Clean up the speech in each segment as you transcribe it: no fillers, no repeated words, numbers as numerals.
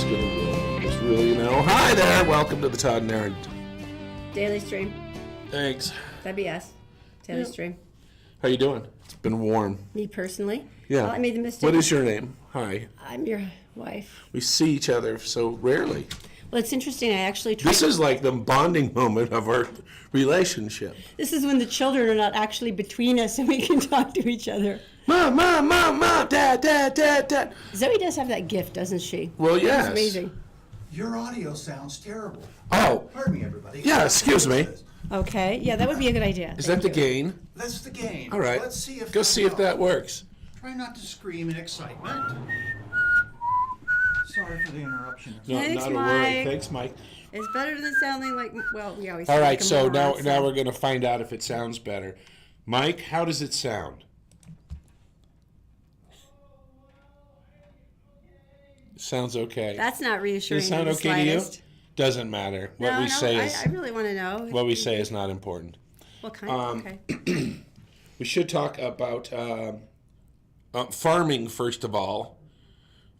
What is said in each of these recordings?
gonna just really Hi there, welcome to the Todd and Erin Daily Stream. Thanks. That'd be us. Daily Stream. How you doing? It's been warm. Me personally? Yeah. Well, I made the mistake. What is your name? Hi. I'm your wife. We see each other so rarely. Well, it's interesting. I actually tried. This is like the bonding moment of our relationship. This is when the children are not actually between us and we can talk to each other. Mom, dad. Zoe does have that gift, doesn't she? Well, yes. It's amazing. Your audio sounds terrible. Oh. Pardon me, everybody. Yeah, excuse me. Okay. Yeah, that would be a good idea. Is that the gain? That's the game. All right. Let's see if Go see if that works. Try not to scream in excitement. Sorry for the interruption. No, Thanks, not a worry. Mike. Thanks, Mike. It's better than sounding like, well, we always All sound right, like a so moron, now we're going to find out if it sounds better. Mike, how does it sound? Sounds okay. That's not reassuring. Does it sound in the okay to you? slightest. Doesn't matter. What No, we say I is really want to know. what we say is not important. What kind? Okay. We should talk about farming first of all.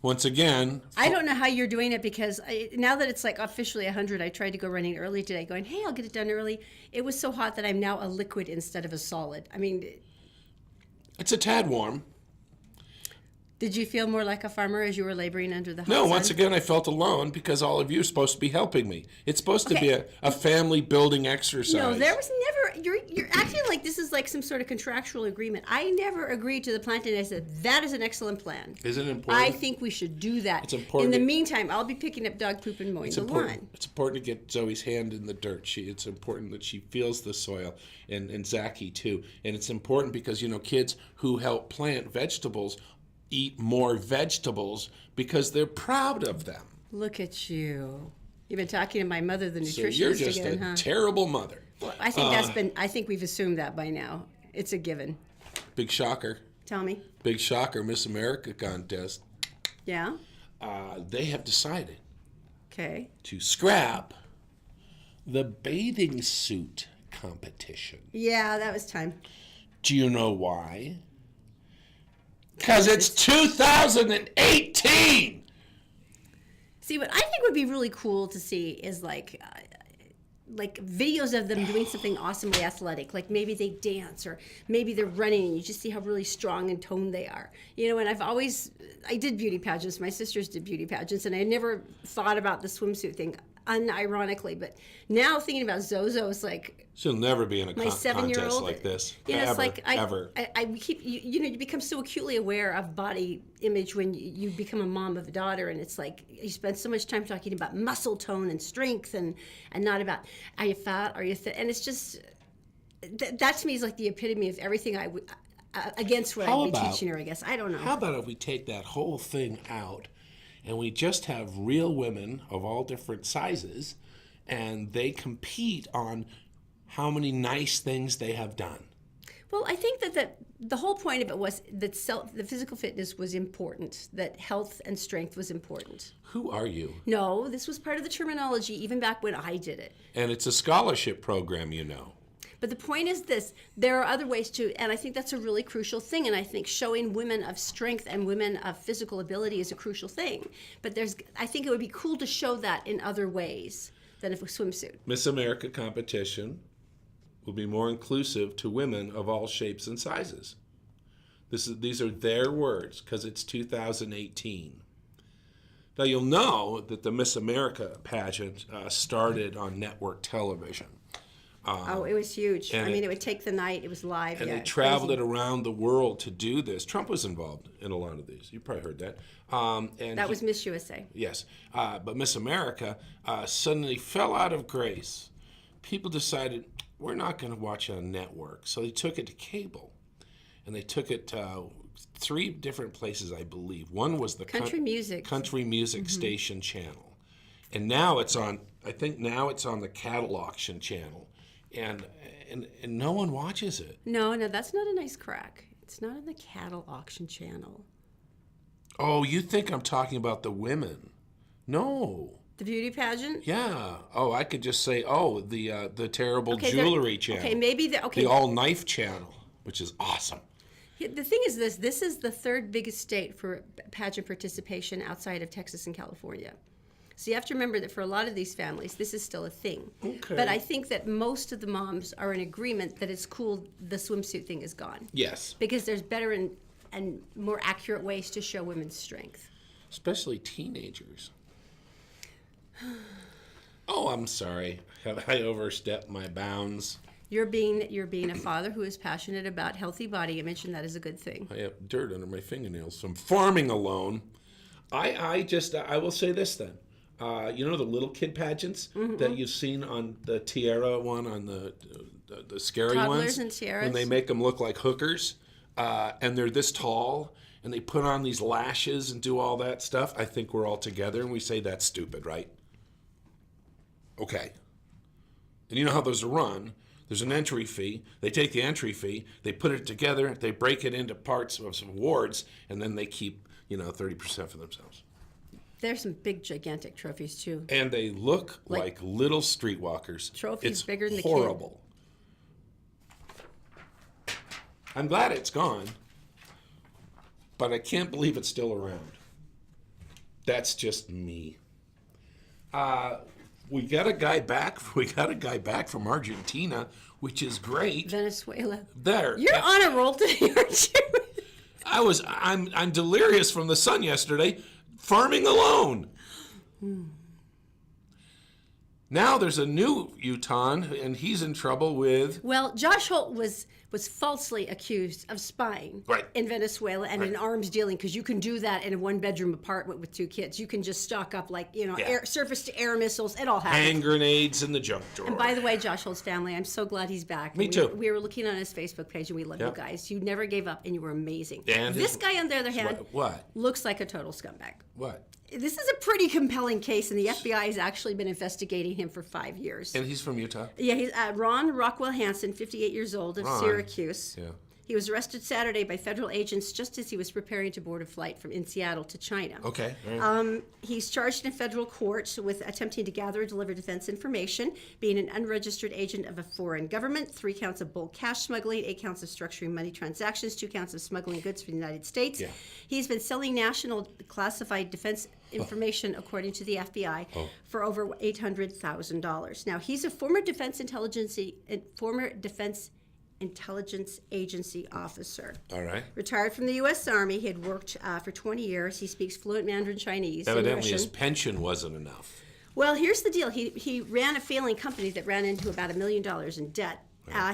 Once again, I don't know how you're doing it because now that it's like officially 100, I tried to go running early today going, hey, I'll get it done early. It was so hot that I'm now a liquid instead of a solid. I mean, it's a tad warm. did you feel more like a farmer as you were laboring under the hot No, sun? once again, I felt alone because all of you are supposed to be helping me. It's supposed to be a family building exercise. No, there was never. You're acting like this is like some sort of contractual agreement. I never agreed to the planting. I said that is an excellent plan. Is it important? I think we should do that. It's important. In the meantime, I'll be picking up dog poop and mowing the lawn. It's important to get Zoe's hand in the dirt. It's important that she feels the soil, and Zachy too. And it's important because kids who help plant vegetables eat more vegetables because they're proud of them. Look at you. You've been talking to my mother, the nutritionist, So you're just again, a huh? terrible mother. Well, I think I think we've assumed that by now. It's a given. Big shocker. Tell me. Big shocker. Miss America contest. Yeah? They have decided Okay. to scrap the bathing suit competition. Yeah, that was time. Do you know why? Because it's 2018! See, what I think would be really cool to see is like videos of them doing something awesomely athletic. Like maybe they dance or maybe they're running and you just see how really strong and toned they are. And I did beauty pageants. My sisters did beauty pageants and I never thought about the swimsuit thing unironically. But now thinking about Zozo, it's like, She'll never be in a my contest 7-year-old like this. Yeah, ever, it's like ever. I keep you become so acutely aware of body image when you become a mom of a daughter, and it's like you spend so much time talking about muscle tone and strength, and not about are you fat, are you thin, and it's just that to me is like the epitome of everything I would against what I'd be teaching her. I guess I don't know. How about if we take that whole thing out, and we just have real women of all different sizes, and they compete on how many nice things they have done. Well, I think that the whole point of it was that the physical fitness was important, that health and strength was important. Who are you? No, this was part of the terminology even back when I did it. And it's a scholarship program, But the point is this, there are other ways to, and I think that's a really crucial thing, and I think showing women of strength and women of physical ability is a crucial thing. But I think it would be cool to show that in other ways than a swimsuit. Miss America competition will be more inclusive to women of all shapes and sizes. These are their words because it's 2018. Now you'll know that the Miss America pageant started on network television. It was huge. It would take the night. It was live. And yeah, they traveled crazy. it around the world to do this. Trump was involved in a lot of these. You probably heard that. That was Miss USA. Yes. But Miss America suddenly fell out of grace. People decided, we're not going to watch it on network. So they took it to cable. And they took it to 3 different places, I believe. One was the Country music station channel. And now it's on, I think now it's on the cattle auction channel. And no one watches it. No, that's not a nice crack. It's not on the cattle auction channel. Oh, you think I'm talking about the women? No. The beauty pageant? Yeah. Oh, I could just say, the terrible jewelry channel. Okay, maybe the all knife channel, which is awesome. The thing is this is the 3rd biggest state for pageant participation outside of Texas and California. So you have to remember that for a lot of these families, this is still a thing. Okay. But I think that most of the moms are in agreement that it's cool the swimsuit thing is gone. Yes. Because there's better and more accurate ways to show women's strength. Especially teenagers. Oh, I'm sorry. Have I overstepped my bounds? You're being a father who is passionate about healthy body image, and that is a good thing. I have dirt under my fingernails from farming alone. I will say this then. You know the little kid pageants that you've seen on the tiara one, on the scary Toddlers ones? and tiaras. When they make them look like hookers, and they're this tall, and they put on these lashes and do all that stuff. I think we're all together, and we say that's stupid, right? Okay. And you know how those are run. There's an entry fee. They take the entry fee, they put it together, they break it into parts of some awards, and then they keep, 30% for themselves. There's some big, gigantic trophies, too. And they look like little streetwalkers. Trophies it's bigger than the kid. horrible. I'm glad it's gone, but I can't believe it's still around. That's just me. We got a guy back. We got a guy back from Argentina, which is great. Venezuela. There. You're on a roll today, aren't you? I'm delirious from the sun yesterday, farming alone. Now there's a new Utah, and he's in trouble with. Well, Josh Holt was falsely accused of spying in Venezuela and in arms dealing, because you can do that in a one-bedroom apartment with 2 kids. You can just stock up surface-to-air missiles. It all happens. Hand grenades in the junk drawer. And by the way, Josh Holt's family, I'm so glad he's back. Me too. We were looking on his Facebook page, and we love you guys. You never gave up, and you were amazing. And this guy, on the other hand, what? looks like a total scumbag. What? This is a pretty compelling case, and the FBI has actually been investigating him for 5 years. And he's from Utah? Yeah, he's Ron Rockwell Hansen, 58 years old, of Syracuse. Yeah. He was arrested Saturday by federal agents just as he was preparing to board a flight in Seattle to China. Okay. Right. He's charged in federal court with attempting to gather and deliver defense information, being an unregistered agent of a foreign government, 3 counts of bulk cash smuggling, 8 counts of structuring money transactions, 2 counts of smuggling goods for the United States. Yeah. He's been selling national classified defense information, according to the FBI, for over $800,000. Now, he's a former Defense Intelligence Agency officer. All right. Retired from the U.S. Army. He had worked for 20 years. He speaks fluent Mandarin Chinese. Evidently, his pension wasn't enough. Well, here's the deal. He ran a failing company that ran into about $1 million in debt.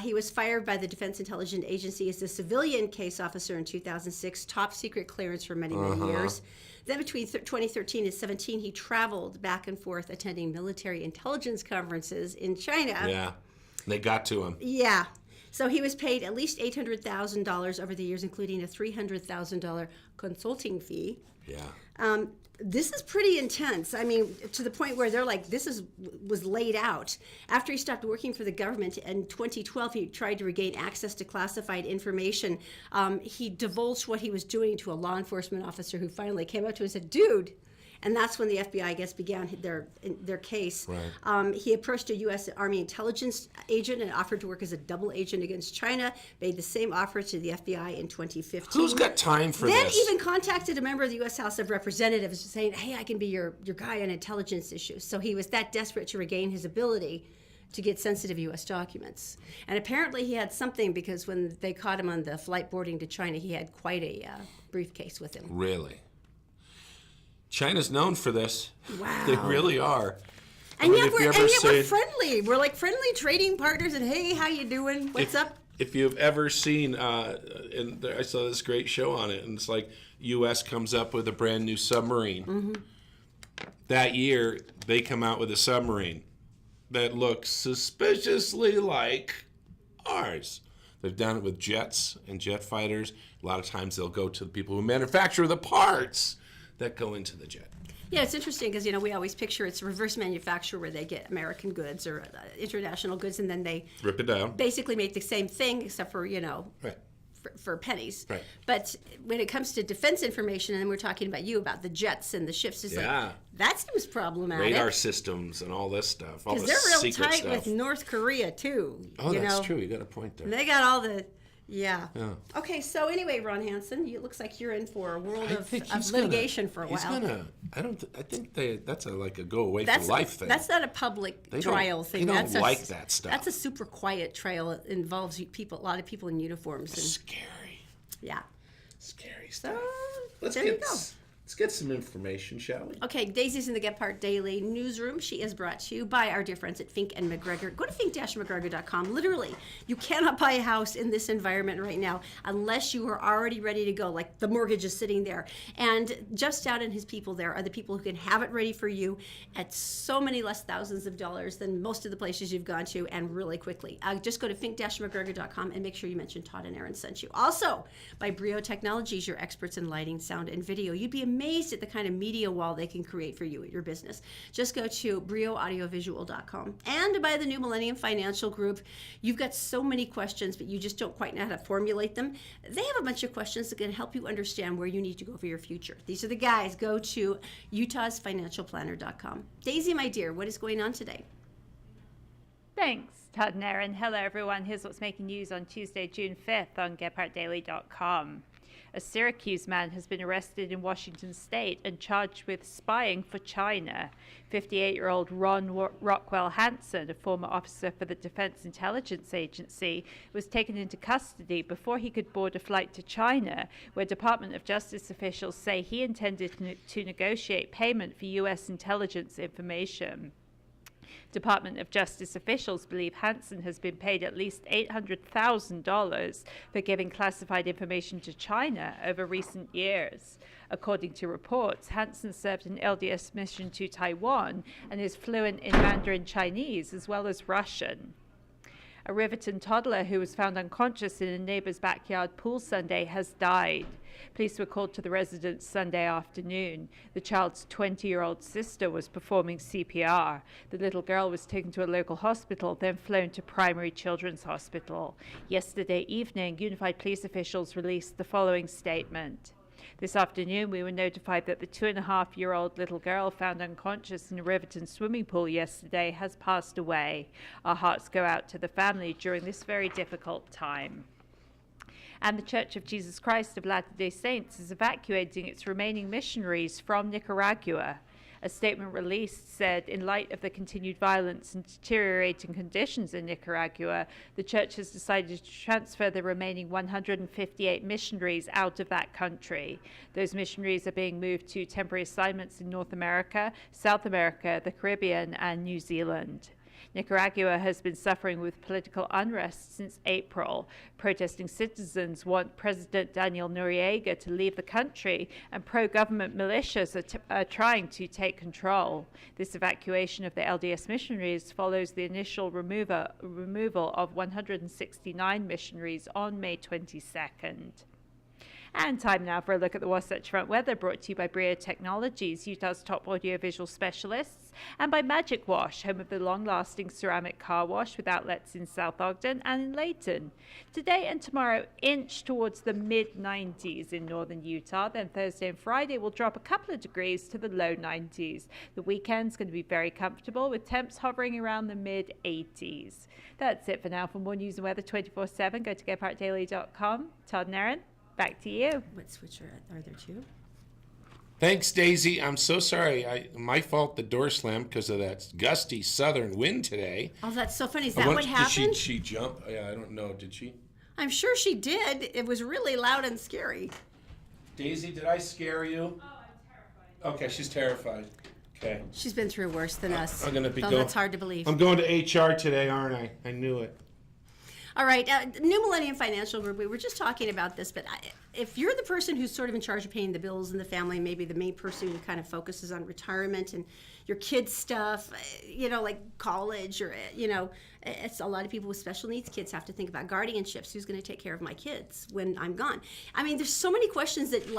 He was fired by the Defense Intelligence Agency as a civilian case officer in 2006, top secret clearance for many, many years. Then between 2013 and 2017, he traveled back and forth attending military intelligence conferences in China. Yeah, they got to him. Yeah. So he was paid at least $800,000 over the years, including a $300,000 consulting fee. Yeah. This is pretty intense. I mean, to the point where they're like, was laid out. After he stopped working for the government in 2012, he tried to regain access to classified information. He divulged what he was doing to a law enforcement officer who finally came up to him and said, "Dude." And that's when the FBI, I guess, began their case. Right. He approached a U.S. Army intelligence agent and offered to work as a double agent against China, made the same offer to the FBI in 2015. Who's got time for then this? Then even contacted a member of the U.S. House of Representatives saying, "Hey, I can be your guy on intelligence issues." So he was that desperate to regain his ability to get sensitive U.S. documents. And apparently he had something, because when they caught him on the flight boarding to China, he had quite a briefcase with him. Really? China's known for this. Wow. They really are. And yet we're friendly. We're like friendly trading partners, and hey, how you doing? What's up? If you've ever seen, and I saw this great show on it, and it's like U.S. comes up with a brand new submarine. Mm-hmm. That year, they come out with a submarine that looks suspiciously like ours. They've done it with jets and jet fighters. A lot of times they'll go to the people who manufacture the parts that go into the jet. Yeah, it's interesting because, we always picture it's reverse manufacture where they get American goods or international goods, and then they rip it down. Basically make the same thing except for, right. for pennies. Right. But when it comes to defense information, and we're talking about the jets and the ships, it's like, that seems problematic. Radar systems and all this stuff. All Because the they're real secret tight stuff. with North Korea, too. Oh, that's true. You got a point there. And they got all the... Yeah. Yeah. Okay, so anyway, Ron Hansen, it looks like you're in for a world I of think he's litigation for a He's while. gonna. I think that's like a go away That's for life thing. That's not a public trial thing. They don't That's like that stuff. That's a super quiet trial. It involves a lot of people in uniforms. And, Scary. yeah. Scary So stuff. Let's there you go. Let's get some information, shall we? Okay, Daisy's in the Gephardt Daily Newsroom. She is brought to you by our dear friends at Fink and McGregor. Go to fink-mcgregor.com. Literally, you cannot buy a house in this environment right now unless you are already ready to go, like the mortgage is sitting there. And Jeff Stout and his people there are the people who can have it ready for you at so many less thousands of dollars than most of the places you've gone to, and really quickly. Just go to fink-mcgregor.com and make sure you mention Todd and Erin sent you. Also, by Brio Technologies, your experts in lighting, sound, and video. You'd be amazed at the kind of media wall they can create for you at your business. Just go to brioaudiovisual.com. And by the New Millennium Financial Group, you've got so many questions, but you just don't quite know how to formulate them. They have a bunch of questions that can help you understand where you need to go for your future. These are the guys. Go to utahsfinancialplanner.com. Daisy, my dear, what is going on today? Thanks, Todd and Erin. Hello, everyone. Here's what's making news on Tuesday, June 5th on GephartDaily.com. A Syracuse man has been arrested in Washington state and charged with spying for China. 58-year-old Ron Rockwell Hansen, a former officer for the Defense Intelligence Agency, was taken into custody before he could board a flight to China, where Department of Justice officials say he intended to negotiate payment for U.S. intelligence information. Department of Justice officials believe Hansen has been paid at least $800,000 for giving classified information to China over recent years. According to reports, Hansen served an LDS mission to Taiwan and is fluent in Mandarin Chinese as well as Russian. A Riverton toddler who was found unconscious in a neighbor's backyard pool Sunday has died. Police were called to the residence Sunday afternoon. The child's 20-year-old sister was performing CPR. The little girl was taken to a local hospital, then flown to Primary Children's Hospital. Yesterday evening, Unified Police officials released the following statement. This afternoon, we were notified that the 2.5-year-old little girl found unconscious in a Riverton swimming pool yesterday has passed away. Our hearts go out to the family during this very difficult time. And the Church of Jesus Christ of Latter-day Saints is evacuating its remaining missionaries from Nicaragua. A statement released said, in light of the continued violence and deteriorating conditions in Nicaragua, the church has decided to transfer the remaining 158 missionaries out of that country. Those missionaries are being moved to temporary assignments in North America, South America, the Caribbean, and New Zealand. Nicaragua has been suffering with political unrest since April. Protesting citizens want President Daniel Noriega to leave the country, and pro-government militias are trying to take control. This evacuation of the LDS missionaries follows the initial removal of 169 missionaries on May 22nd. And time now for a look at the Wasatch Front weather, brought to you by Brio Technologies, Utah's top audiovisual specialists, and by Magic Wash, home of the long-lasting ceramic car wash with outlets in South Ogden and in Layton. Today and tomorrow, inch towards the mid-90s in northern Utah. Then Thursday and Friday will drop a couple of degrees to the low 90s. The weekend's going to be very comfortable, with temps hovering around the mid-80s. That's it for now. For more news and weather 24/7, go to GephartDaily.com. Todd and Erin, back to you. What switch are there two? Thanks, Daisy. I'm so sorry. My fault the door slammed because of that gusty southern wind today. Oh, that's so funny. Is that what happened? Did she jump? Yeah, I don't know. Did she? I'm sure she did. It was really loud and scary. Daisy, did I scare you? Oh, I'm terrified. Okay, she's terrified. Okay. She's been through worse than us. I'm going to be going. That's hard to believe. I'm going to HR today, aren't I? I knew it. All right, New Millennium Financial Group, we were just talking about this, but if you're the person who's sort of in charge of paying the bills in the family, maybe the main person who kind of focuses on retirement and your kids' stuff, like college or, it's a lot of people with special needs kids have to think about guardianships. Who's going to take care of my kids when I'm gone? I mean, there's so many questions that,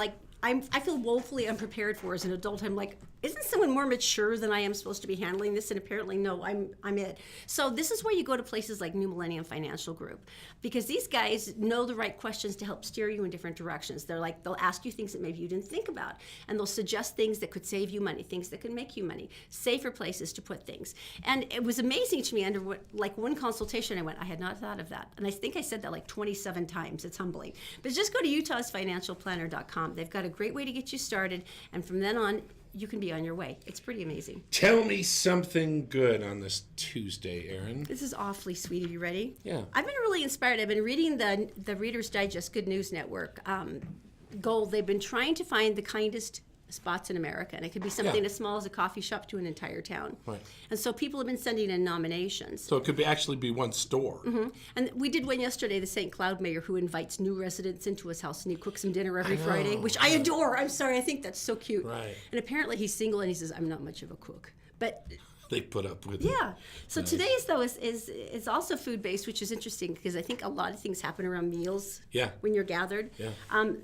I feel woefully unprepared for as an adult. I'm like, isn't someone more mature than I am supposed to be handling this? And apparently, no, I'm it. So this is where you go to places like New Millennium Financial Group, because these guys know the right questions to help steer you in different directions. They'll ask you things that maybe you didn't think about, and they'll suggest things that could save you money, things that could make you money, safer places to put things. And it was amazing to me. Under one consultation, I went, I had not thought of that, and I think I said that like 27 times. It's humbling. But just go to utahsfinancialplanner.com. They've got a great way to get you started, and from then on, you can be on your way. It's pretty amazing. Tell me something good on this Tuesday, Erin. This is awfully sweet. Are you ready? Yeah. I've been really inspired. I've been reading the Reader's Digest Good News Network. Gold. They've been trying to find the kindest spots in America, and it could be something as small as a coffee shop to an entire town. Right. And so people have been sending in nominations. So it could actually be one store. Mm-hmm. And we did one yesterday, the St. Cloud mayor, who invites new residents into his house and he cooks them dinner every Friday, which I adore. I'm sorry, I think that's so cute. Right. And apparently he's single and he says, I'm not much of a cook. But They put up with it. yeah. So today's though is also food based, which is interesting because I think a lot of things happen around meals. Yeah. When you're gathered. Yeah.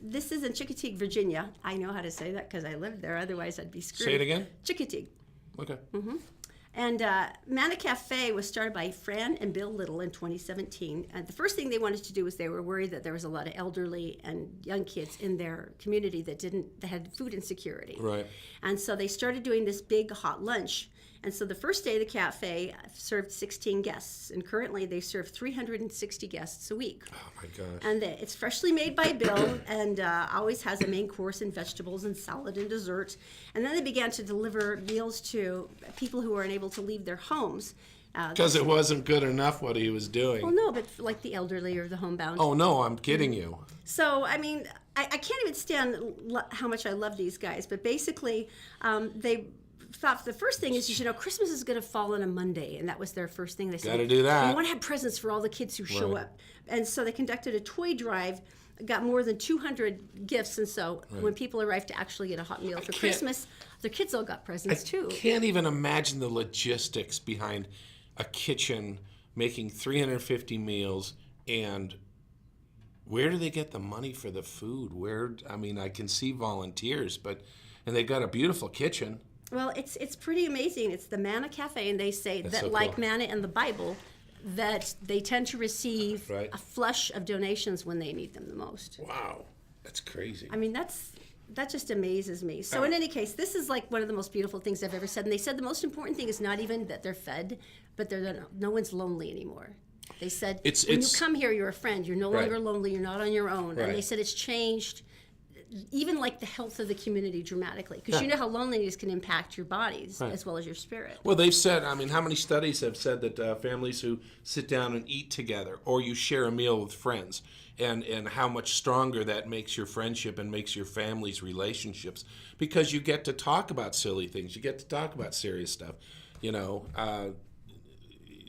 This is in Chickateague, Virginia. I know how to say that because I lived there. Otherwise, I'd be screwed. Say it again. Chickateague. Okay. And Manna Cafe was started by Fran and Bill Little in 2017. And the first thing they wanted to do was they were worried that there was a lot of elderly and young kids in their community that had food insecurity. Right. And so they started doing this big hot lunch. And so the first day the cafe served 16 guests, and currently they serve 360 guests a week. Oh my gosh. And it's freshly made by Bill, and always has a main course and vegetables and salad and dessert. And then they began to deliver meals to people who were unable to leave their homes. Because it wasn't good enough what he was doing. Well, no, but like the elderly or the homebound. Oh no, I'm kidding you. So, I mean, I can't even stand how much I love these guys, but basically they thought the first thing is, Christmas is going to fall on a Monday, and that was their first thing. They said, Gotta do that. We want to have presents for all the kids who show Right. up. And so they conducted a toy drive, got more than 200 gifts, and so when people arrived to actually get a hot meal for Christmas, their kids all got presents too. Can't even imagine the logistics behind a kitchen making 350 meals, and where do they get the money for the food? I can see volunteers, and they got a beautiful kitchen. Well, it's pretty amazing. It's the Manna Cafe, and they say That's that, so like cool. manna in the Bible, that they tend to receive Right. a flush of donations when they need them the most. Wow, that's crazy. I mean, that just amazes me. So in any case, this is like one of the most beautiful things I've ever said. And they said the most important thing is not even that they're fed, but no one's lonely anymore. They said when you come here, you're a friend. You're no longer lonely. You're not on your own. Right. And they said it's changed even like the health of the community dramatically, because you know how loneliness can impact your bodies as well as your spirit. Well, they've said, how many studies have said that families who sit down and eat together, or you share a meal with friends, and how much stronger that makes your friendship and makes your family's relationships, because you get to talk about silly things, you get to talk about serious stuff.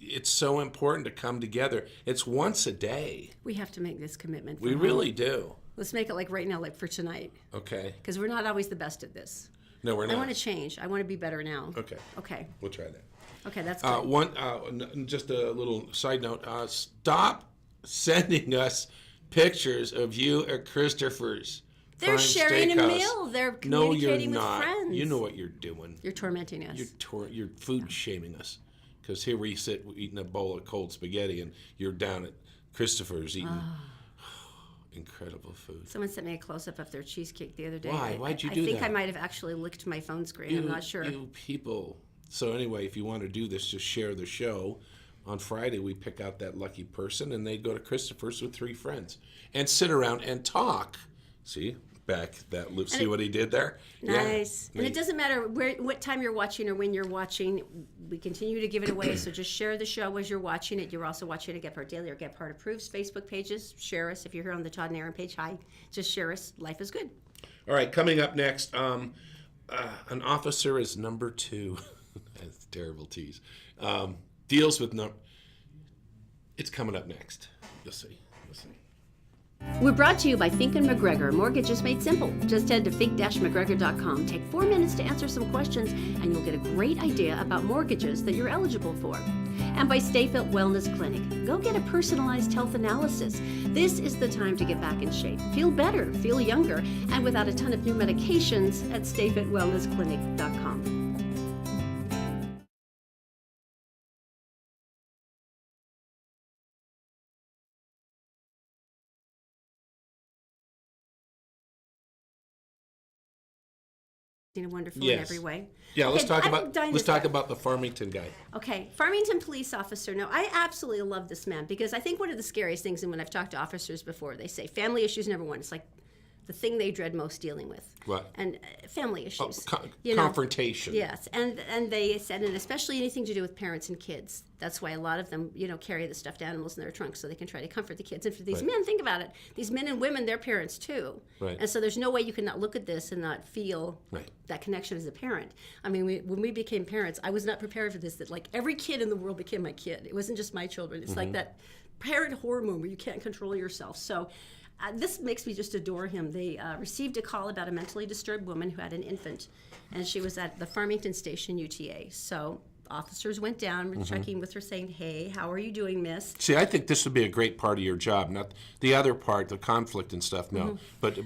It's so important to come together. It's once a day. We have to make this commitment. We really do. Let's make it like right now, like for tonight. Okay. Because we're not always the best at this. No, we're not. I want to change. I want to be better now. Okay. Okay. We'll try that. Okay, that's good. Just a little side note. Stop sending us pictures of you at Christopher's. They're Fine sharing a Steakhouse. meal. They're No, you're communicating with not. friends. You know what you're doing. You're tormenting us. You're food shaming us. Because here we sit eating a bowl of cold spaghetti, and you're down at Christopher's eating incredible food. Someone sent me a close-up of their cheesecake the other day. Why? Why'd you do I think that? I might have actually licked my phone screen. I'm not sure. You people. So anyway, if you want to do this, just share the show. On Friday, we pick out that lucky person, and they go to Christopher's with 3 friends and sit around and talk. See? Back that loop. See what he did there? Nice. Yeah. And it doesn't matter what time you're watching or when you're watching. We continue to give it away. So just share the show as you're watching it. You're also watching it Get Part Daily or Get Part Approves Facebook pages. Share us. If you're here on the Todd and Erin page, hi. Just share us. Life is good. All right, coming up next, an officer is number 2. That's a terrible tease. Deals with It's coming up next. You'll see. We're brought to you by Fink and McGregor. Mortgages made simple. Just head to fink-mcgregor.com. Take 4 minutes to answer some questions, and you'll get a great idea about mortgages that you're eligible for. And by Stay Fit Wellness Clinic. Go get a personalized health analysis. This is the time to get back in shape. Feel better, feel younger, and without a ton of new medications at stayfitwellnessclinic.com. Wonderful in Yes. every way. Yeah, let's Okay, talk I'm about dying to let's talk start. about the Farmington guy. Okay, Farmington police officer. Now, I absolutely love this man because I think one of the scariest things, and when I've talked to officers before, they say family issues number one. It's like the thing they dread most dealing with. What? And family issues. Oh, confrontation. Yes, and they said, and especially anything to do with parents and kids. That's why a lot of them, carry the stuffed animals in their trunks so they can try to comfort the kids. And for these Right. men, think about it. These men and women, they're parents too. Right. And so there's no way you can not look at this and not feel Right. that connection as a parent. I mean, when we became parents, I was not prepared for this. That like every kid in the world became my kid. It wasn't just my children. It's like that parent hormone where you can't control yourself. So. This makes me just adore him. They received a call about a mentally disturbed woman who had an infant, and she was at the Farmington Station UTA. So officers went down, were checking with her, saying, "Hey, how are you doing, miss?" See, I think this would be a great part of your job, not the other part, the conflict and stuff. No, but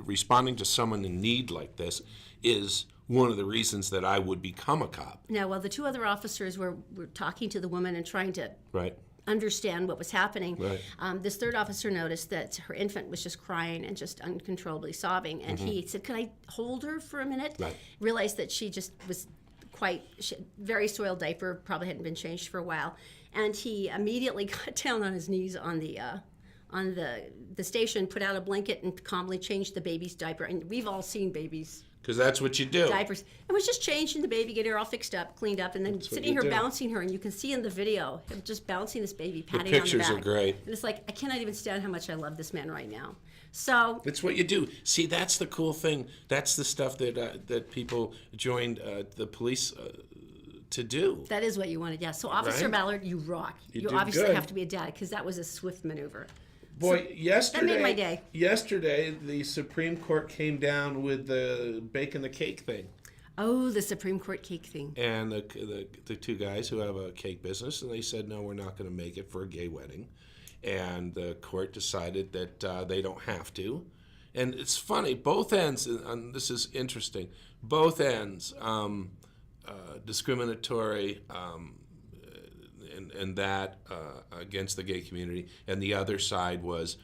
responding to someone in need like this is one of the reasons that I would become a cop. Now, while the two other officers were talking to the woman and trying to Right. understand what was happening. Right. This third officer noticed that her infant was just crying and just uncontrollably sobbing, and he said, "Could I hold her for a minute?" Right. Realized that she just was very soiled diaper, probably hadn't been changed for a while, and he immediately got down on his knees on the station, put out a blanket, and calmly changed the baby's diaper. And we've all seen babies. Because that's what you do. Diapers. It was just changing the baby, getting her all fixed up, cleaned up, and then sitting you here do. bouncing her. And you can see in the video him just bouncing this baby, The patting on the pictures back. are great. And it's like, I cannot even stand how much I love this man right now. So, It's what you do. See, that's the cool thing. That's the stuff that people joined the police to do. that is what you wanted. Yeah. So, Officer Right? Ballard, you rock. You did obviously good. have to be a dad because that was a swift maneuver. Boy, yesterday, my day. Yesterday, the Supreme Court came down with the bake and the cake thing. Oh, the Supreme Court cake thing. And the two guys who have a cake business, and they said, no, we're not going to make it for a gay wedding. And the court decided that they don't have to. And it's funny, both ends, and this is interesting, both ends, discriminatory and that against the gay community, and the other side was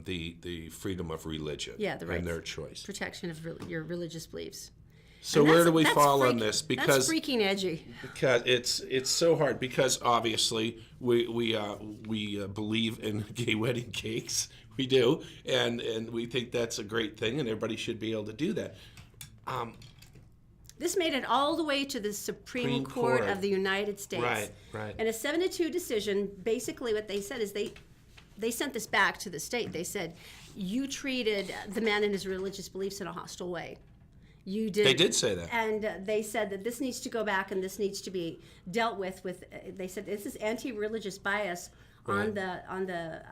the freedom of religion Yeah, the rights. and their choice. Protection of your religious beliefs. So And where that's- do we that's fall on freak- this? that's Because freaking edgy. it's so hard, because obviously we believe in gay wedding cakes. We do, and we think that's a great thing, and everybody should be able to do that. This made it all the way to the Supreme Court Court. of the United States. Right. And a 7-2 decision, basically what they said is they sent this back to the state. They said, you treated the man and his religious beliefs in a hostile way. You did. They did say that. And they said that this needs to go back and this needs to be dealt with. They said this is anti-religious bias on the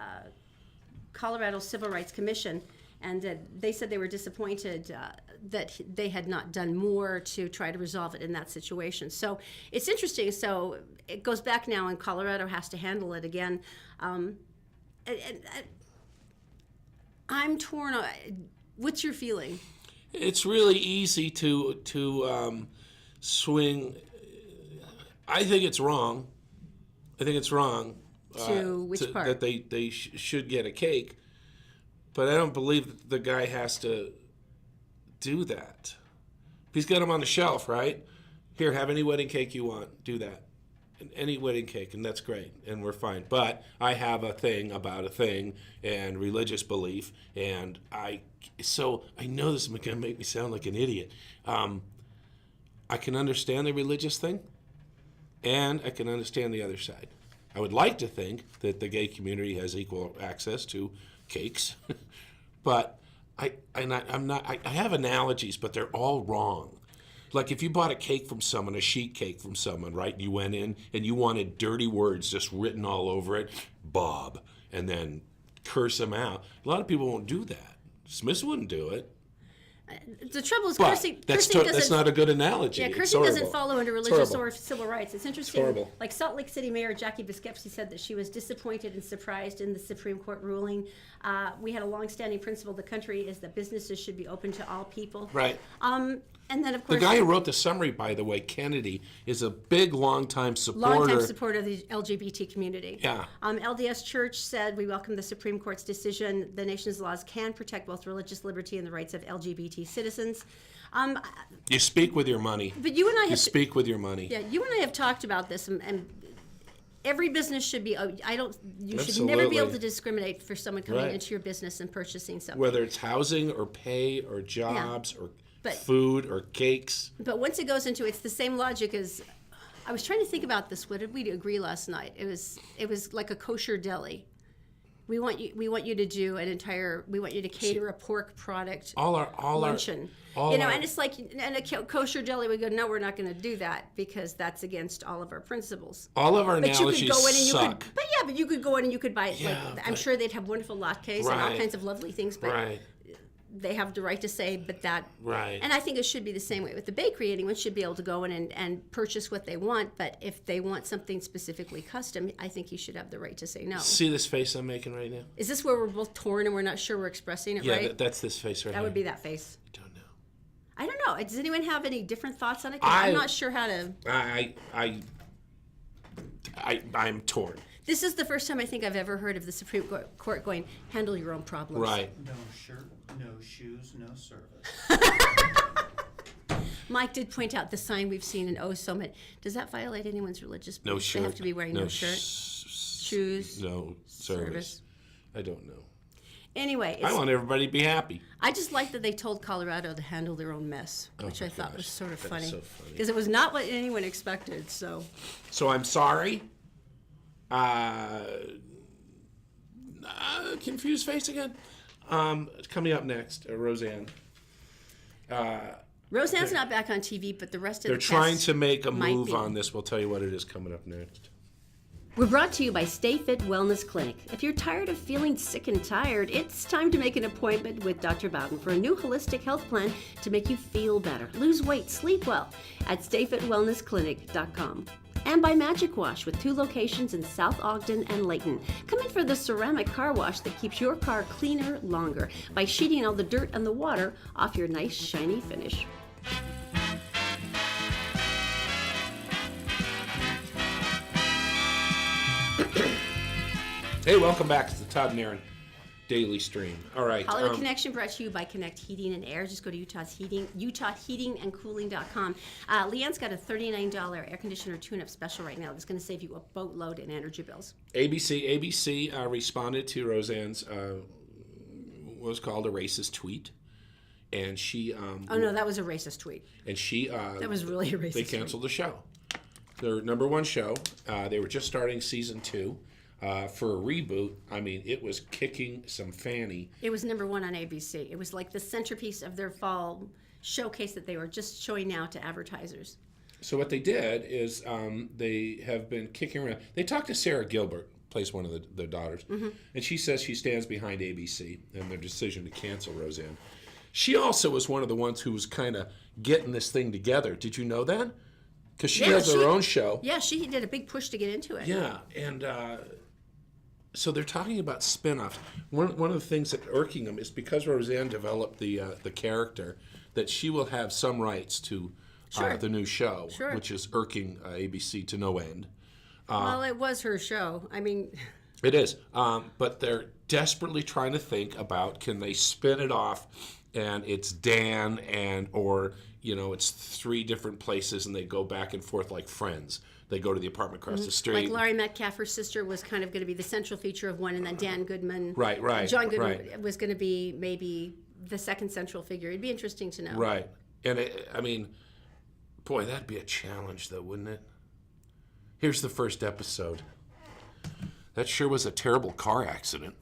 Colorado Civil Rights Commission. And they said they were disappointed that they had not done more to try to resolve it in that situation. So it's interesting. So it goes back now, and Colorado has to handle it again. And I'm torn. What's your feeling? It's really easy to swing. I think it's wrong. To which part? That they should get a cake. But I don't believe that the guy has to do that. He's got them on the shelf, right? Here, have any wedding cake you want. Do that. Any wedding cake, and that's great, and we're fine. But I have a thing about a thing and religious belief, and I know this is going to make me sound like an idiot. I can understand the religious thing, and I can understand the other side. I would like to think that the gay community has equal access to cakes, but I have analogies, but they're all wrong. Like if you bought a cake from someone, a sheet cake from someone, right? And you went in and you wanted dirty words just written all over it, Bob, and then curse them out. A lot of people won't do that. Smiths wouldn't do it. The trouble is, But cursing that's doesn't. not a good analogy. Yeah, It's cursing doesn't horrible. follow under It's religious horrible. or civil rights. It's interesting. horrible. Like Salt Lake City Mayor Jackie Biskupski said that she was disappointed and surprised in the Supreme Court ruling. We had a long-standing principle of the country is that businesses should be open to all people. Right. And then, of The course, guy who wrote the summary, by the way, Kennedy, is a big, long-time supporter. longtime supporter of the LGBT community. Yeah. LDS Church said, we welcome the Supreme Court's decision. The nation's laws can protect both religious liberty and the rights of LGBT citizens. You speak with your money. But you and I You have speak with your money. Yeah, you and I have talked about this, and every business should be. You should never be Absolutely. able to discriminate for someone coming Right. into your business and purchasing something. Whether it's housing or pay or jobs or But- food or cakes. But once it goes into, it's the same logic as. I was trying to think about this. What did we agree last night? It was like a kosher deli. We want you to do an entire. We want you to cater a pork product luncheon. And it's like, and a kosher deli would go, no, we're not going to do that because that's against all of our principles. All of our But you analogies could go in and suck. you could go in and you could buy. Yeah, like, I'm but- sure they'd have wonderful latkes and all Right. kinds of lovely things. But Right. they have the right to say, but that. Right. And I think it should be the same way with the bakery. Anyone should be able to go in and purchase what they want. But if they want something specifically custom, I think you should have the right to say no. See this face I'm making right now? Is this where we're both torn and we're not sure we're expressing it Yeah, right? that's this face right That here. would be that face. Don't know. I don't know. Does anyone have any different thoughts on it? 'Cause I- I'm not sure how to. I'm torn. This is the first time I think I've ever heard of the Supreme Court going, handle your own problems. Right. No shirt, no shoes, no service. Mike did point out the sign we've seen in O Summit. Does that violate anyone's religious No beliefs? shirt. They have to be wearing no shirt, shoes, No service. service. I don't know. Anyway, I want everybody to be happy. I just like that they told Colorado to handle their own mess, which my I thought gosh, was sort of that is funny. so funny. Because it was not what anyone expected, so. So I'm sorry. Confused face again. Coming up next, Roseanne. Roseanne's not back on TV, but the rest of They're the trying cast to make a might move be. on this. We'll tell you what it is coming up next. We're brought to you by Stay Fit Wellness Clinic. If you're tired of feeling sick and tired, it's time to make an appointment with Dr. Bowden for a new holistic health plan to make you feel better, lose weight, sleep well at stayfitwellnessclinic.com. And by Magic Wash with 2 locations in South Ogden and Layton. Come in for the ceramic car wash that keeps your car cleaner longer by sheeting all the dirt and the water off your nice shiny finish. Hey, welcome back to the Todd and Erin Daily Stream. All right. Hollywood Connection brought to you by Connect Heating and Air. Just go to utahheatingandcooling.com. Leanne's got a $39 air conditioner tune-up special right now that's going to save you a boatload in energy bills. ABC responded to Roseanne's what was called a racist tweet, and she Oh no, that was a racist tweet. and she That was really a racist they canceled the show, their number one show. They were just starting season 2 for a reboot. I mean, it was kicking some fanny. It was number 1 on ABC. It was like the centerpiece of their fall showcase that they were just showing now to advertisers. So what they did is they have been kicking around. They talked to Sarah Gilbert, plays one of their daughters, and she says she stands behind ABC and their decision to cancel Roseanne. She also was one of the ones who was kind of getting this thing together. Did you know that? Because she has her own show. Yeah, she did a big push to get into it. Yeah, and so they're talking about spin-offs. One of the things that irking them is because Roseanne developed the character, that she will have some rights to Sure. the new show, Sure. which is irking ABC to no end. Well, it was her show. I mean, It is, but they're desperately trying to think about, can they spin it off, and it's Dan or it's 3 different places, and they go back and forth like Friends. They go to the apartment across the street. like Laurie Metcalf, her sister, was kind of going to be the central feature of one, and then Dan Goodman. Right, John Goodman right. was going to be maybe the second central figure. It'd be interesting to know. Right. And I mean, boy, that'd be a challenge, though, wouldn't it? Here's the first episode. That sure was a terrible car accident.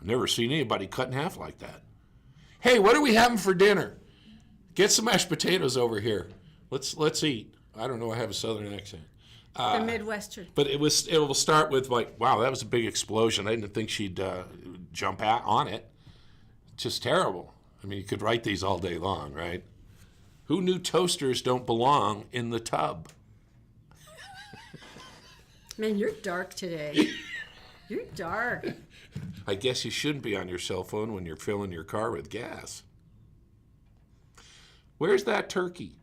I've never seen anybody cut in half like that. Hey, what are we having for dinner? Get some mashed potatoes over here. Let's eat. I don't know. I have a southern accent. The Midwestern. But it will start with like, wow, that was a big explosion. I didn't think she'd jump on it. Just terrible. I mean, you could write these all day long, right? Who knew toasters don't belong in the tub? Man, you're dark today. You're dark. I guess you shouldn't be on your cell phone when you're filling your car with gas. Where's that turkey?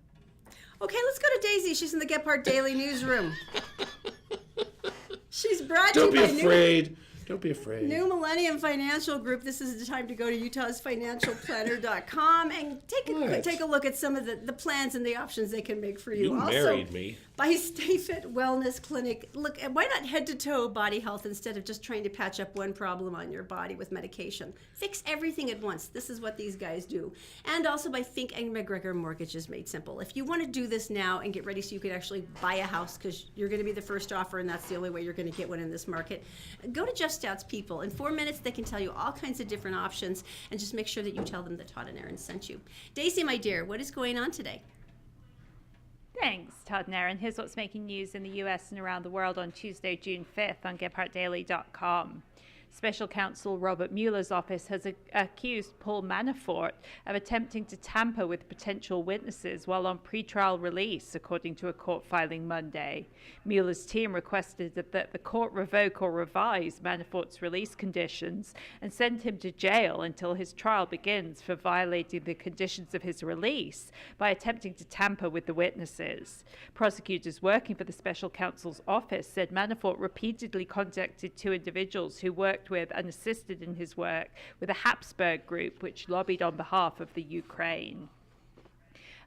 Okay, let's go to Daisy. She's in the Gephardt Daily newsroom. She's brought to Don't you be by afraid. Don't be afraid. New Millennium Financial Group. This is the time to go to utahsfinancialplanner.com and take a look at some of the plans and the options they can make for you. You married me. By Stay Fit Wellness Clinic. Look, why not head to toe body health instead of just trying to patch up one problem on your body with medication? Fix everything at once. This is what these guys do. And also by Fink and McGregor Mortgages Made Simple. If you want to do this now and get ready so you can actually buy a house, because you're going to be the first offer and that's the only way you're going to get one in this market, go to Jeff Stout's people. In 4 minutes, they can tell you all kinds of different options, and just make sure that you tell them that Todd and Erin sent you. Daisy, my dear, what is going on today? Thanks, Todd and Erin. Here's what's making news in the US and around the world on Tuesday, June 5th on GephartDaily.com. Special counsel Robert Mueller's office has accused Paul Manafort of attempting to tamper with potential witnesses while on pretrial release, according to a court filing Monday. Mueller's team requested that the court revoke or revise Manafort's release conditions and send him to jail until his trial begins for violating the conditions of his release by attempting to tamper with the witnesses. Prosecutors working for the special counsel's office said Manafort repeatedly contacted two individuals who worked with and assisted in his work with a Habsburg group which lobbied on behalf of the Ukraine.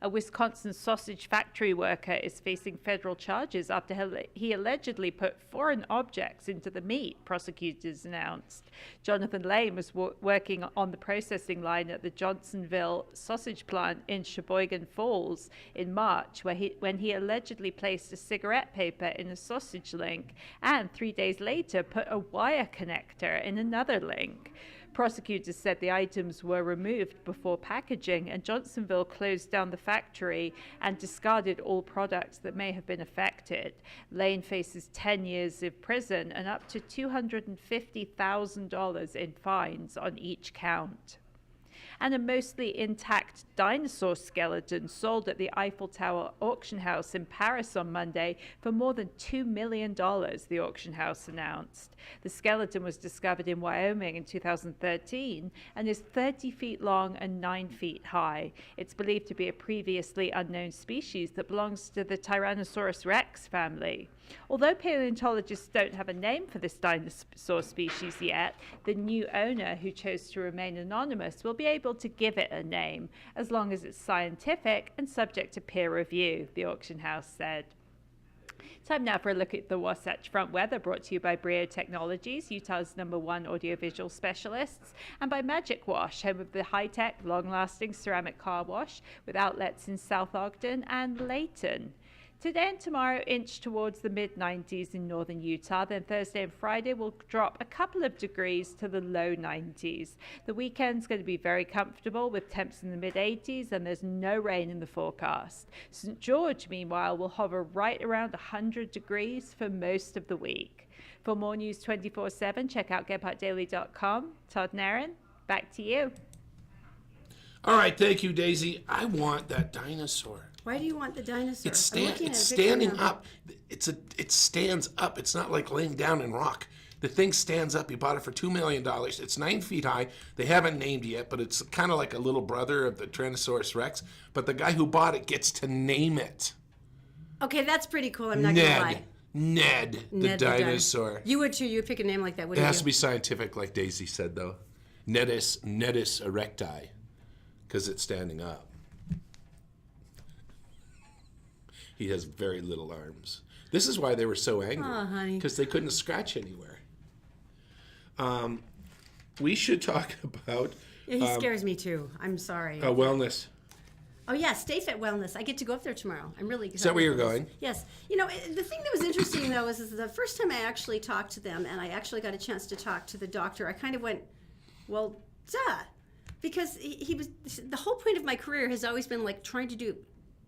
A Wisconsin sausage factory worker is facing federal charges after he allegedly put foreign objects into the meat, prosecutors announced. Jonathan Lane was working on the processing line at the Johnsonville sausage plant in Sheboygan Falls in March, when he allegedly placed a cigarette paper in a sausage link and 3 days later put a wire connector in another link. Prosecutors said the items were removed before packaging, and Johnsonville closed down the factory and discarded all products that may have been affected. Lane faces 10 years of prison and up to $250,000 in fines on each count. And a mostly intact dinosaur skeleton sold at the Eiffel Tower auction house in Paris on Monday for more than $2 million, the auction house announced. The skeleton was discovered in Wyoming in 2013 and is 30 feet long and 9 feet high. It's believed to be a previously unknown species that belongs to the Tyrannosaurus rex family. Although paleontologists don't have a name for this dinosaur species yet, the new owner, who chose to remain anonymous, will be able to give it a name, as long as it's scientific and subject to peer review, the auction house said. Time now for a look at the Wasatch Front weather, brought to you by Brio Technologies, Utah's #1 audiovisual specialists, and by Magic Wash, home of the high-tech, long-lasting ceramic car wash with outlets in South Ogden and Layton. Today and tomorrow inch towards the mid-90s in northern Utah. Then Thursday and Friday will drop a couple of degrees to the low 90s. The weekend's going to be very comfortable with temps in the mid-80s, and there's no rain in the forecast. St. George, meanwhile, will hover right around 100 degrees for most of the week. For more news 24/7, check out GephartDaily.com. Todd and Erin, back to you. All right, thank you, Daisy. I want that dinosaur. Why do you want the dinosaur? It's standing up. It stands up. It's not like laying down in rock. The thing stands up. You bought it for $2 million. It's 9 feet high. They haven't named it yet, but it's kind of like a little brother of the Tyrannosaurus Rex. But the guy who bought it gets to name it. Okay, that's pretty cool. I'm not going to lie. Ned the dinosaur. You would too. You would pick a name like that, wouldn't you? It has to be scientific, like Daisy said, though. Nedis erecti, because it's standing up. He has very little arms. This is why they were so angry. Oh, honey. Because they couldn't scratch anywhere. We should talk about... Yeah, he scares me too. I'm sorry. Wellness. Oh, yeah, Stay Fit Wellness. I get to go up there tomorrow. I'm really excited. Is that where you're going? Yes. You know, the thing that was interesting, though, is the first time I actually talked to them, and I actually got a chance to talk to the doctor, I kind of went, well, duh. Because he was... The whole point of my career has always been, like, trying to do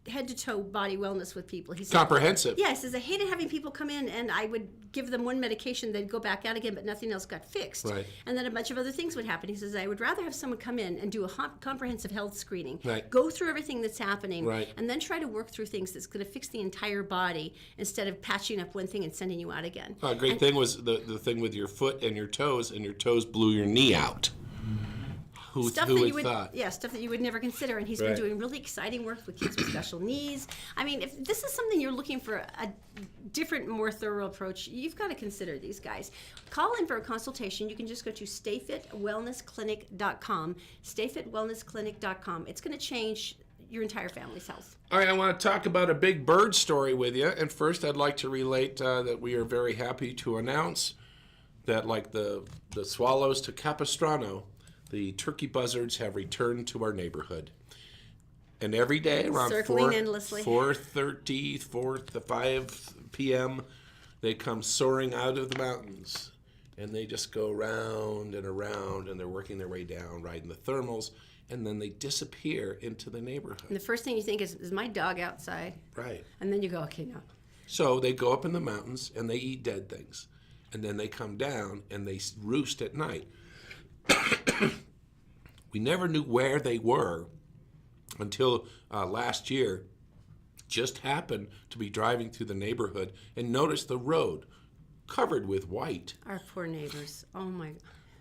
head to toe body wellness with people. He said, Comprehensive. yeah, he says, I hated having people come in and I would give them one medication, they'd go back out again, but nothing else got fixed. Right. And then a bunch of other things would happen. He says, I would rather have someone come in and do a comprehensive health screening, Right. go through everything that's happening, Right. and then try to work through things that's going to fix the entire body instead of patching up one thing and sending you out again. Great thing was the thing with your foot and your toes blew your knee out. Who would thought? Yeah, stuff that you would never consider. And he's Right. been doing really exciting work with kids with special needs. I mean, if this is something you're looking for a different, more thorough approach, you've got to consider these guys. Call in for a consultation. You can just go to stayfitwellnessclinic.com, stayfitwellnessclinic.com. It's going to change your entire family's health. All right, I want to talk about a big bird story with you. And first, I'd like to relate that we are very happy to announce that, like the swallows to Capistrano, the turkey buzzards have returned to our neighborhood. And every day around Circling endlessly. 4:30, 4 to 5 p.m., they come soaring out of the mountains. And they just go round and around, and they're working their way down, riding the thermals, and then they disappear into the neighborhood. And the first thing you think is my dog outside? Right. And then you go, okay, no. So they go up in the mountains, and they eat dead things. And then they come down, and they roost at night. We never knew where they were until last year. Just happened to be driving through the neighborhood and noticed the road covered with white. Our poor neighbors. Oh, my.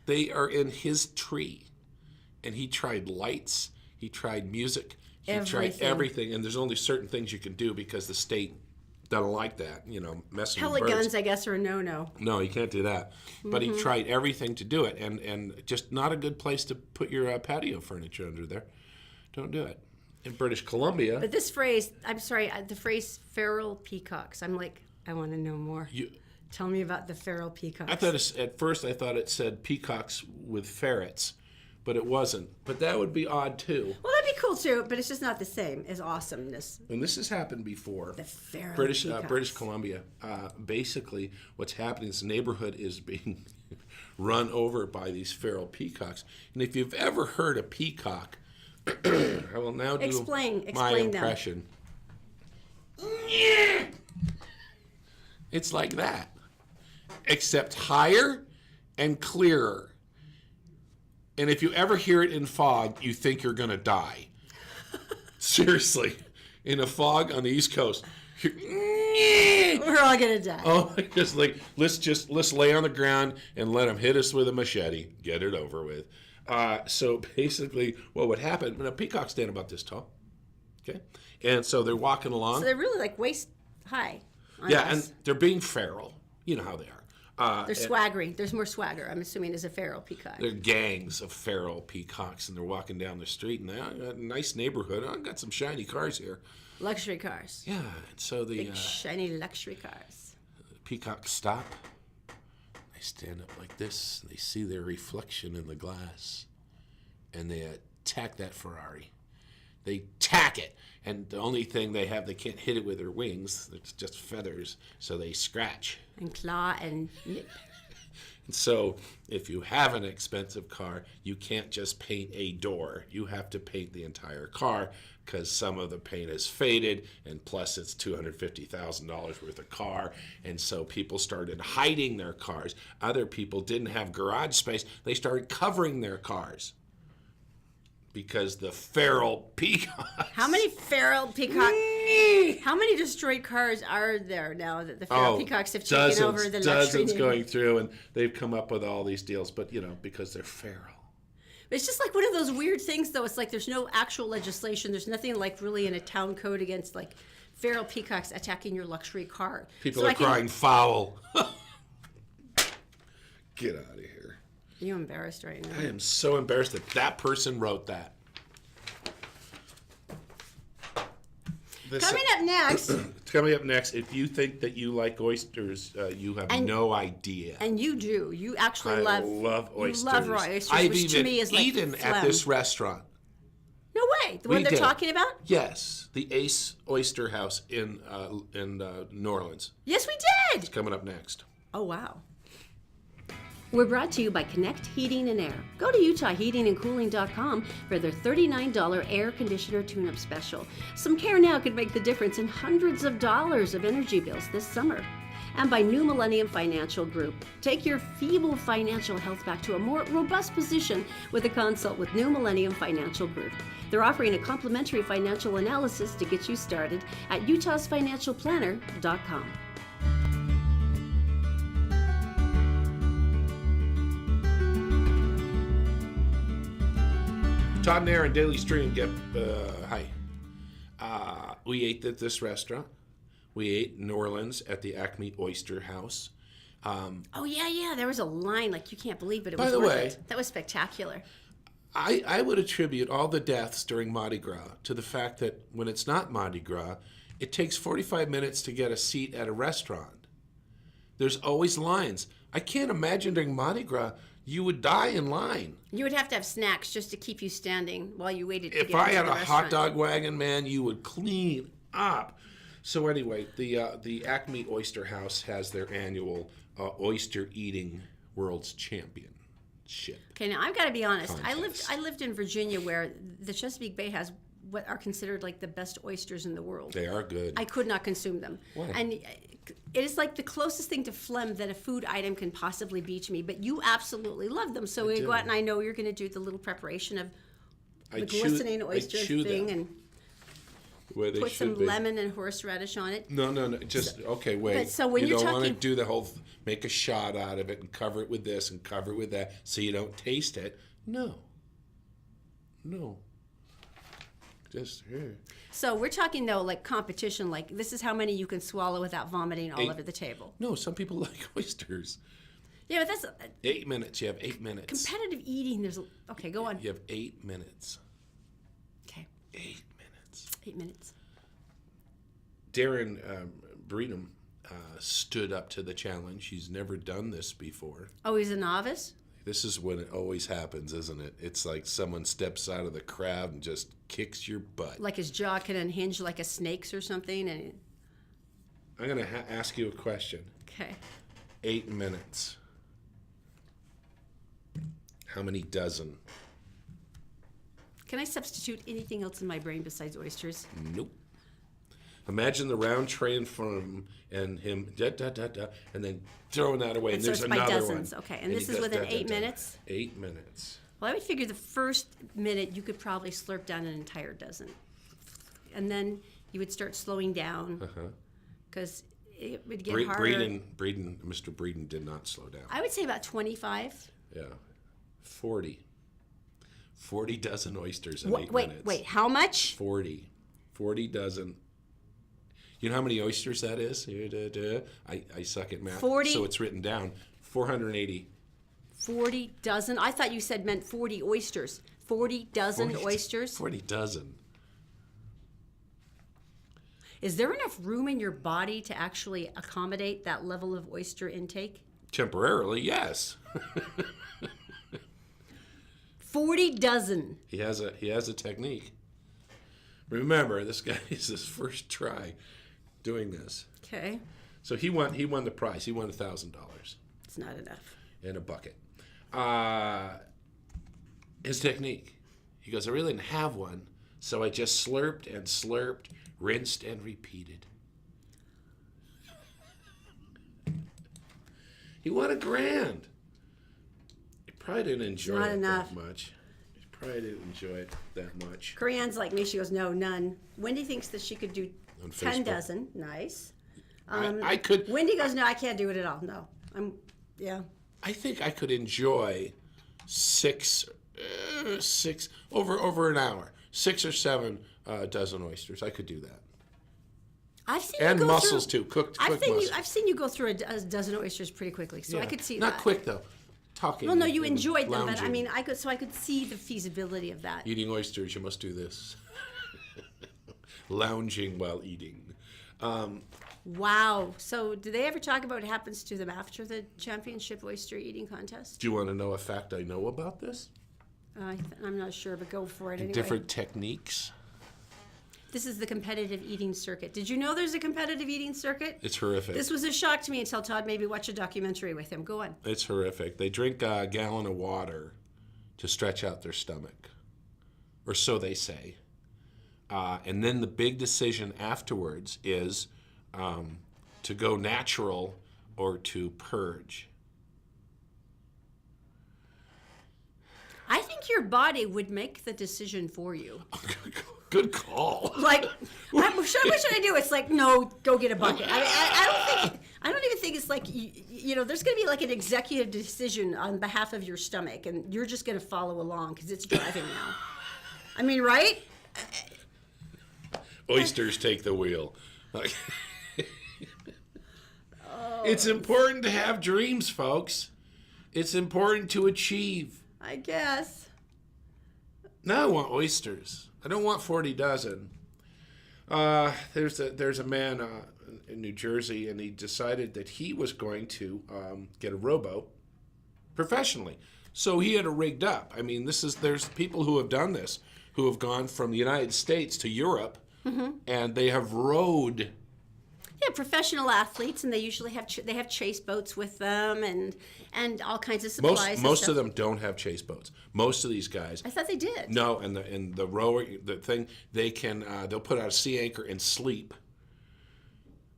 They are in his tree. And he tried lights. He tried music. He tried everything. And there's only certain things you can do because the state doesn't like that, messing with Pellet birds. guns, I guess, are a no-no. No, you can't do that. But he tried everything to do it, and just not a good place to put your patio furniture under there. Don't do it. In British Columbia, But this phrase, I'm sorry, the phrase feral peacocks, I'm like, I want to know more. Tell me about the feral peacocks. at first I thought it said peacocks with ferrets, but it wasn't. But that would be odd too. Well, that'd be cool too, but it's just not the same as awesomeness. And this has happened before. The feral British peacocks. Columbia. Basically, what's happening is the neighborhood is being run over by these feral peacocks. And if you've ever heard a peacock, I will now do Explain my them. impression. It's like that, except higher and clearer. And if you ever hear it in fog, you think you're going to die. Seriously. In a fog on the East Coast. We're all going to die. Oh, just like, let's lay on the ground and let them hit us with a machete. Get it over with. So basically, what would happen, when a peacock's stand about this tall, okay? And so they're walking along. So they're really like waist high. Yeah, and they're being feral. You know how they are. They're swaggering. There's more swagger, I'm assuming, as a feral peacock. They're gangs of feral peacocks, and they're walking down the street, and they got a nice neighborhood. I got some shiny cars here. Luxury cars. Yeah, and so the Big, shiny luxury cars. peacocks stop. They stand up like this, and they see their reflection in the glass, and they attack that Ferrari. They tack it, and the only thing they have, they can't hit it with their wings. It's just feathers, so they scratch. And claw and nip. And so if you have an expensive car, you can't just paint a door. You have to paint the entire car because some of the paint is faded, and plus it's $250,000 worth of car. And so people started hiding their cars. Other people didn't have garage space. They started covering their cars because the feral peacocks. How many feral peacock? How many destroyed cars are there now that the feral peacocks have taken over the luxury dozens neighborhood? going through, and they've come up with all these deals. But because they're feral. It's just like one of those weird things, though. It's like there's no actual legislation. There's nothing like really in a town code against like feral peacocks attacking your luxury car. People are crying foul. Get out of here. Are you embarrassed right now? I am so embarrassed that person wrote that. Coming up next, if you think that you like oysters, you have no idea. And you do. You actually I love oysters. You love raw oysters, I've which even to me is like eaten phlegm. at this restaurant. No way. The one they're talking about? Yes, the Ace Oyster House in New Orleans. Yes, we did. It's coming up next. Oh, wow. We're brought to you by Connect Heating and Air. Go to UtahHeatingandCooling.com for their $39 air conditioner tune-up special. Some care now could make the difference in hundreds of dollars of energy bills this summer. And by New Millennium Financial Group. Take your feeble financial health back to a more robust position with a consult with New Millennium Financial Group. They're offering a complimentary financial analysis to get you started at utahsfinancialplanner.com. Todd and Erin, Daily Stream. Hi. We ate at this restaurant. We ate in New Orleans at the Acme Oyster House. Oh, yeah. There was a line like you can't believe it. It By was the worth way, it. That was spectacular. I would attribute all the deaths during Mardi Gras to the fact that when it's not Mardi Gras, it takes 45 minutes to get a seat at a restaurant. There's always lines. I can't imagine during Mardi Gras you would die in line. You would have to have snacks just to keep you standing while you waited to If get I into had the a restaurant. hot dog wagon, man, you would clean up. So anyway, the Acme Oyster House has their annual oyster eating world's championship. Okay, now I've got to be honest. Contest. I lived in Virginia, where the Chesapeake Bay has what are considered like the best oysters in the world. They are good. I could not consume them. Why? And it is like the closest thing to phlegm that a food item can possibly be to me. But you absolutely love them, so we do. go out, and I know you're going to do the little preparation of I the chew- glistening I oyster chew thing them and where they put should some be. lemon and horseradish on it. No. Just okay. Wait. but so when you you're don't want to talking- do the whole make a shot out of it and cover it with this and cover it with that so you don't taste it. No. Just here. So we're talking though like competition, like this is how many you can swallow without vomiting all 8. over the table. No, some people like oysters. Yeah, but that's 8 minutes. You have 8 minutes. competitive eating. Okay, go on. You have 8 minutes. Okay, 8 minutes. 8 minutes. Darren Breedham stood up to the challenge. He's never done this before. Oh, he's a novice? This is when it always happens, isn't it? It's like someone steps out of the crowd and just kicks your butt. Like his jaw can unhinge like a snake's or something. And I'm going to ask you a question. okay, 8 minutes. How many dozen? can I substitute anything else in my brain besides oysters? Nope. Imagine the round tray in front of him and him and then throwing that away. And so there's it's by another dozens. one. Okay, and this he is goes within 8 minutes? 8 minutes. Well, I would figure the first minute you could probably slurp down an entire dozen, and then you would start slowing down because it would get harder. Mr. Breeden did not slow down. I would say about 25. Yeah. 40 dozen oysters in 8 minutes. Wait, how much? 40 dozen. You know how many oysters that is? I suck at math. 40? So it's written down. 480. 40 dozen? I thought you said meant 40 oysters. 40 dozen oysters? 40 dozen. Is there enough room in your body to actually accommodate that level of oyster intake? Temporarily, yes. 40 dozen. He has a technique. Remember, this guy is his first try doing this. Okay. So he won the prize. He won $1,000 It's not enough. in a bucket. His technique. He goes, I really didn't have one, so I just slurped and slurped, rinsed and repeated. He won $1,000. He probably didn't enjoy not it enough. that much. He probably didn't enjoy it that much. Korean's like me. She goes, no, none. Wendy thinks that she could do On 10 Facebook. dozen. Nice. I could. Wendy goes, no, I can't do it at all. No. Yeah. I think I could enjoy six over an hour, 6 or 7 dozen oysters. I could do that, I've seen and you go mussels through, too. Cooked I've mussels. seen you go through a dozen oysters pretty quickly, so I Yeah. could see Not that. quick though. Talking. Well, no, you and enjoyed them, but I lounging. mean, I could see the feasibility of that. Eating oysters, you must do this. Lounging while eating. Wow. So, do they ever talk about what happens to them after the championship oyster eating contest? Do you want to know a fact I know about this? I'm not sure, but go for it anyway. Different techniques. This is the competitive eating circuit. Did you know there's a competitive eating circuit? It's horrific. This was a shock to me until Todd made me watch a documentary with him. Go on. It's horrific. They drink a gallon of water to stretch out their stomach, or so they say. And then the big decision afterwards is to go natural or to purge. I think your body would make the decision for you. Good call. Like, what should I do? It's like, no, go get a bucket. I don't even think it's like, there's going to be like an executive decision on behalf of your stomach, and you're just going to follow along because it's driving now. I mean, right? Oysters take the wheel. It's important to have dreams, folks. It's important to achieve. I guess. Now I want oysters. I don't want 40 dozen. There's a man in New Jersey, and he decided that he was going to get a rowboat professionally. So he had it rigged up. I mean, there's people who have done this, who have gone from the United States to Europe, and they have rowed. Yeah, professional athletes, and they usually have chase boats with them, and all kinds of supplies. Most of them don't have chase boats. Most of these guys. I thought they did. No, and the rower, the thing, they can they'll put out a sea anchor and sleep.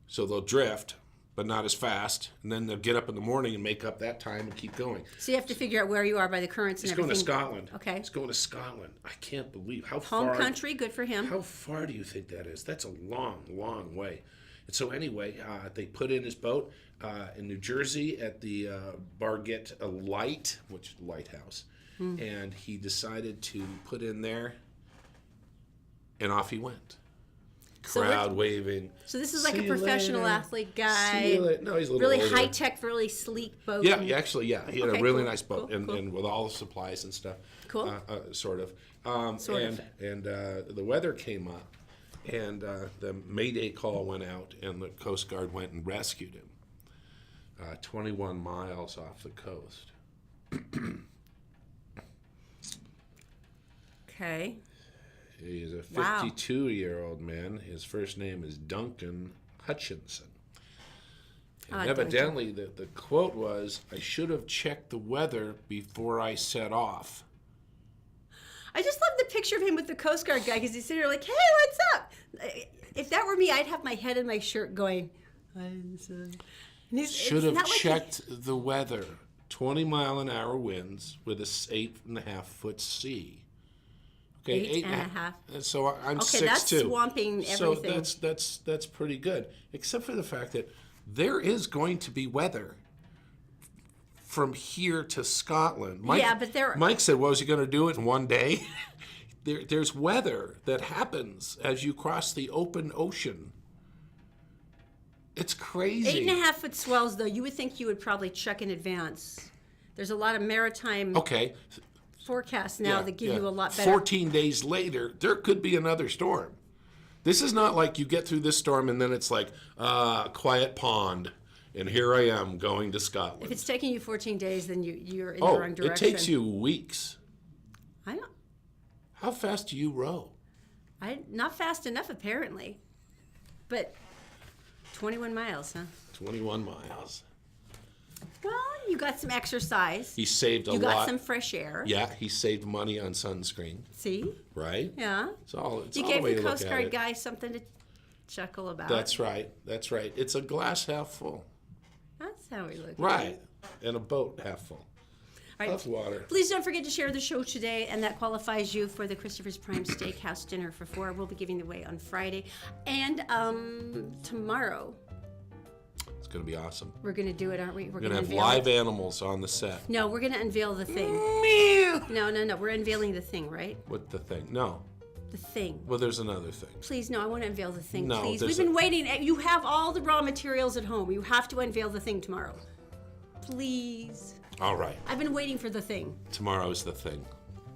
So they'll drift, but not as fast, and then they'll get up in the morning and make up that time and keep going. So you have to figure out where you are by the currents and everything. He's going to Scotland. Okay. He's going to Scotland. I can't believe how far. Home country, good for him. How far do you think that is? That's a long, long way. And so anyway, they put in his boat in New Jersey at the Bargett Light, which lighthouse, and he decided to put in there, and off he went. Crowd waving. So this is like "See a you professional later. athlete guy. See you later." No, he's a little really older. high tech, really sleek boat. Yeah, actually, yeah. He had Okay, a really cool, nice boat, cool, cool. and with all the supplies and stuff. Cool. Sort of. Sort of. And the weather came up, and the Mayday call went out, and the Coast Guard went and rescued him. 21 miles off the coast. Okay. He's a Wow. 52-year-old man. His first name is Duncan Hutchinson. And like evidently, the quote was, "I should have checked the weather before I set off." I just love the picture of him with the Coast Guard guy because he's sitting there like, hey, what's up? If that were me, I'd have my head in my shirt going, Should have checked the weather. 20-mile-an-hour winds with a 8.5-foot sea. Okay, 8.5. So I'm Okay, 6'2". that's swamping everything. So that's pretty good, except for the fact that there is going to be weather from here to Scotland. Mike said, "Well, was he going to do it in one day?" There's weather that happens as you cross the open ocean. It's crazy. 8.5-foot swells, though, you would think you would probably check in advance. There's a lot of maritime forecasts now that give you a lot better. 14 days later, there could be another storm. This is not like you get through this storm and then it's like, quiet pond, and here I am going to Scotland. If it's taking you 14 days, then you're in the wrong direction. It takes you weeks. I don't. How fast do you row? Not fast enough, apparently. But 21 miles, huh? 21 miles. Well, you got some exercise. He saved a lot. You got some fresh air. Yeah, he saved money on sunscreen. See? Right? Yeah. It's all the You gave way the to look Coast at Guard it. guy something to chuckle about. That's right. It's a glass half full. That's how we look Right. at it. And a boat half full. All right. Of water. Please don't forget to share the show today, and that qualifies you for the Christopher's Prime Steakhouse dinner for 4. We'll be giving it away on Friday. And tomorrow, It's going to be awesome. we're going to do it, aren't we? We're We're going to have unveil live it. animals on the set. No, we're going to unveil the thing. No. We're unveiling the thing, right? What the thing? No. The thing. Well, there's another thing. Please, no, I want to unveil the thing, No, please. there's We've been waiting. You have all the raw materials at home. You have to unveil the thing tomorrow. Please. All right. I've been waiting for the thing. Tomorrow's the thing.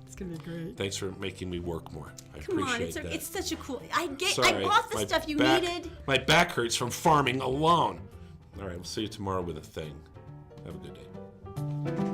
It's going to be great. Thanks for making me work more. I Come on, appreciate that. it's such a cool. I Sorry, bought the my stuff you back- needed. My back hurts from farming alone. All right, we'll see you tomorrow with a thing. Have a good day.